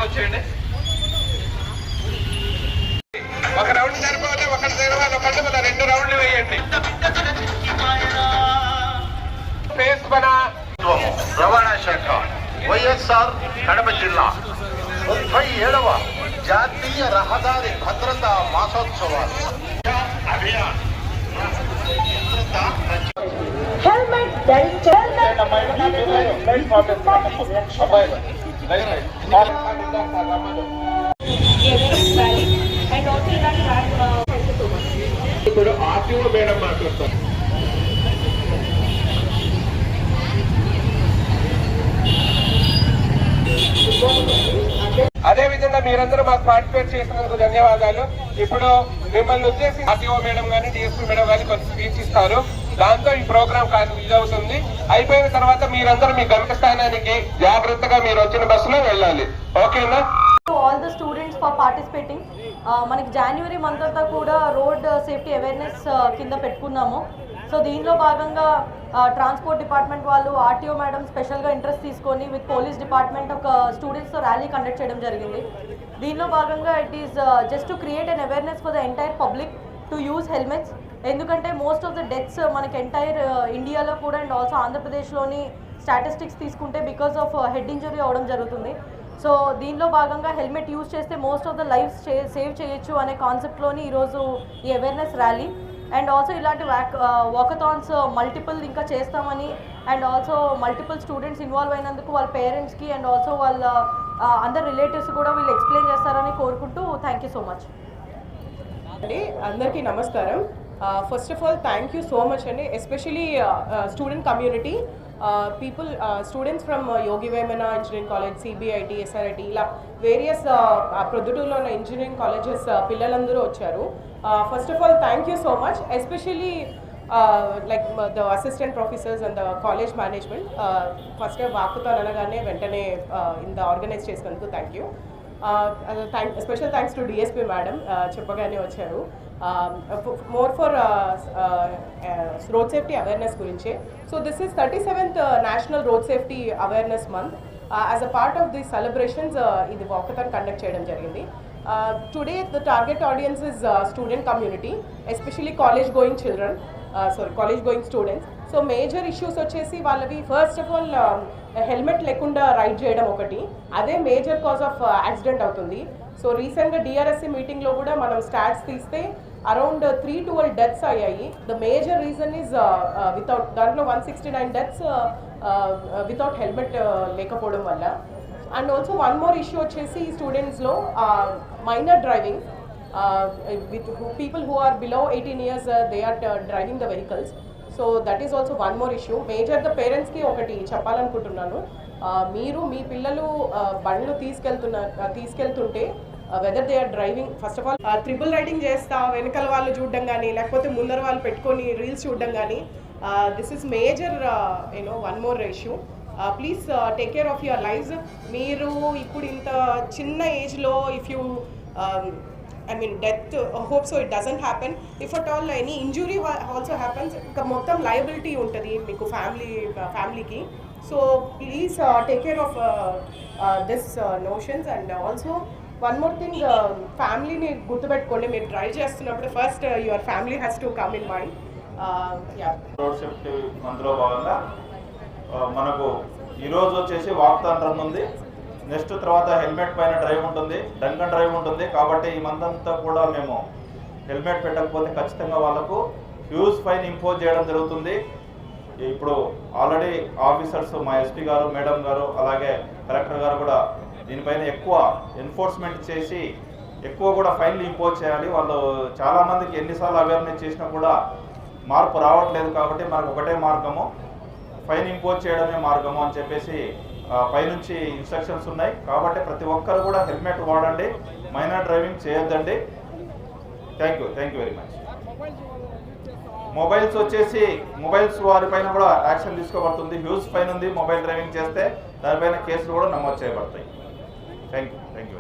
బాగా వచ్చేయండి. ఒక రౌండ్ సరిపోతే ఒకటి తెరవాలి, ఒకటి మన 2 రౌండ్లు వేయండి. రవాణా శాఖ వైఎస్ఆర్ కడప జిల్లా 37వ జాతీయ రహదారి భద్రతా మాసోత్సవాలు హెల్మెట్ ధరించండి. ఇప్పుడు ఆర్టీఓ మేడం మాట్లాడతారు. అదే విధంగా మీరందరూ మాకు పార్టిసిపేట్ చేసినందుకు ధన్యవాదాలు. ఇప్పుడు మిమ్మల్ని వచ్చేసి ఆర్టీఓ మేడం గానీ డిఎస్పీ మేడం గానీ కొంచెం స్పీచ్ ఇస్తారు. దాంతో ఈ ప్రోగ్రామ్ ఇదవుతుంది. అయిపోయిన తర్వాత మీరందరూ మీ గమ్యస్థానానికి జాగ్రత్తగా మీరు వచ్చిన బస్సులో వెళ్ళాలి. ఓకేనా? All the students for participating. మనకి జనవరి మంత్ అంతా కూడా రోడ్ సేఫ్టీ అవేర్నెస్ కింద పెట్టుకున్నాము. సో దీనిలో భాగంగా ట్రాన్స్పోర్ట్ డిపార్ట్మెంట్ వాళ్ళు ఆర్టీఓ మేడం స్పెషల్గా ఇంట్రెస్ట్ తీసుకొని విత్ పోలీస్ డిపార్ట్మెంట్ ఒక స్టూడెంట్స్తో ర్యాలీ కండక్ట్ చేయడం జరిగింది. దీనిలో భాగంగా it is just to create an awareness for the entire public to use helmets. ఎందుకంటే మోస్ట్ ఆఫ్ ద డెత్స్ మనకి ఎంటైర్ ఇండియాలో కూడా అండ్ ఆల్సో ఆంధ్రప్రదేశ్లోని స్టాటిస్టిక్స్ తీసుకుంటే బికాస్ ఆఫ్ హెడ్ ఇంజరీ అవ్వడం జరుగుతుంది. సో దీనిలో భాగంగా హెల్మెట్ యూజ్ చేస్తే most of the lifes save చేయొచ్చు అనే కాన్సెప్ట్లోని ఈరోజు ఈ అవేర్నెస్ ర్యాలీ అండ్ ఆల్సో ఇలాంటి వాకథాన్స్ మల్టిపుల్ ఇంకా చేస్తామని and also multiple students involve అయినందుకు వాళ్ళ పేరెంట్స్కి అండ్ ఆల్సో వాళ్ళ అందరు రిలేటివ్స్ కూడా వీళ్ళు ఎక్స్ప్లెయిన్ చేస్తారని కోరుకుంటూ థ్యాంక్ యూ సో మచ్ అండి. అందరికీ నమస్కారం. First of all thank you so much అండి, especially student community people, students from Yogi Vemana engineering college, CBIT, SRIT, ఇలా వేరియస్ ప్రొద్దుటూరులో ఉన్న ఇంజనీరింగ్ కాలేజెస్ పిల్లలందరూ వచ్చారు. First of all thank you so much, especially like the assistant professors and the college management. First వాకుతాను అనగానే వెంటనే ఇంత ఆర్గనైజ్ చేసినందుకు thank you. Special thanks to DSP madam, చెప్పగానే వచ్చారు. More for road safety awareness గురించి. So this is 37th national road safety awareness month. As a part of the celebrations ఇది walkathon conduct చేయడం జరిగింది. Today the target audience is student community, especially college going children, college going students. So major issues వచ్చేసి వాళ్ళవి first of all helmet లేకుండా ride చేయడం ఒకటి, అదే major cause of accident అవుతుంది. సో రీసెంట్గా డిఆర్ఎస్సి మీటింగ్లో కూడా మనం స్టాట్స్ తీస్తే అరౌండ్ 312 డెత్స్ అయ్యాయి. The major reason is without, దాంట్లో 169 డెత్స్ వితౌట్ హెల్మెట్ లేకపోవడం వల్ల. And also one more issue వచ్చేసి స్టూడెంట్స్లో minor driving, with people who are below 18 years, they are driving the vehicles. So that is also one more issue. Major the parents ki ఒకటి చెప్పాలనుకుంటున్నాను. మీరు మీ పిల్లలు బండ్లు తీసుకెళ్తుంటే whether they are driving, first of all triple riding చేస్తా వెనకాల వాళ్ళు చూడడం కానీ లేకపోతే ముందర వాళ్ళు పెట్టుకొని రీల్స్ చూడడం కానీ, this is major one more issue. Please take care of your lifes. మీరు ఇప్పుడు ఇంత చిన్న ఏజ్లో if you death, hope so it doesn't happen. If at all any injury also happens, మొత్తం liability ఉంటుంది మీకు ఫ్యామిలీకి. So please take care of this notions. And also one more thing, ఫ్యామిలీని గుర్తుపెట్టుకోండి. మీరు డ్రైవ్ చేస్తున్నప్పుడు first your family has to come in mind. Road safety మంత్లో భాగంగా మనకు ఈరోజు వచ్చేసి వాక్థాన్ రన్ ఉంది. నెక్స్ట్ తర్వాత హెల్మెట్ పైన డ్రైవ్ ఉంటుంది, డ్రంక్ అండ్ డ్రైవ్ ఉంటుంది. కాబట్టి ఈ మంత్ అంతా కూడా మేము హెల్మెట్ పెట్టకపోతే ఖచ్చితంగా వాళ్ళకు హ్యూజ్ ఫైన్ ఇంపోజ్ చేయడం జరుగుతుంది. ఇప్పుడు ఆల్రెడీ ఆఫీసర్స్, మా ఎస్పీ గారు, మేడం గారు, అలాగే కలెక్టర్ గారు కూడా దీనిపైన ఎక్కువ ఎన్ఫోర్స్మెంట్ చేసి ఎక్కువ కూడా ఫైన్లు ఇంపోజ్ చేయాలి. వాళ్ళు చాలామందికి ఎన్నిసార్లు అవేర్నెస్ చేసినా కూడా మార్పు రావట్లేదు. కాబట్టి మనకు ఒకటే మార్గము, ఫైన్ ఇంపోజ్ చేయడమే మార్గము అని చెప్పేసి పైనుంచి ఇన్స్ట్రక్షన్స్ ఉన్నాయి. కాబట్టి ప్రతి ఒక్కరు కూడా హెల్మెట్ వాడండి, మైనర్ డ్రైవింగ్ చేయొద్దండి. Thank you very much. Mobiles వచ్చేసి మొబైల్స్ వారిపైన కూడా యాక్షన్ తీసుకోబడుతుంది. హ్యూజ్ ఫైన్ ఉంది మొబైల్ డ్రైవింగ్ చేస్తే, దానిపైన కేసులు కూడా నమోదు చేయబడతాయి. Thank you.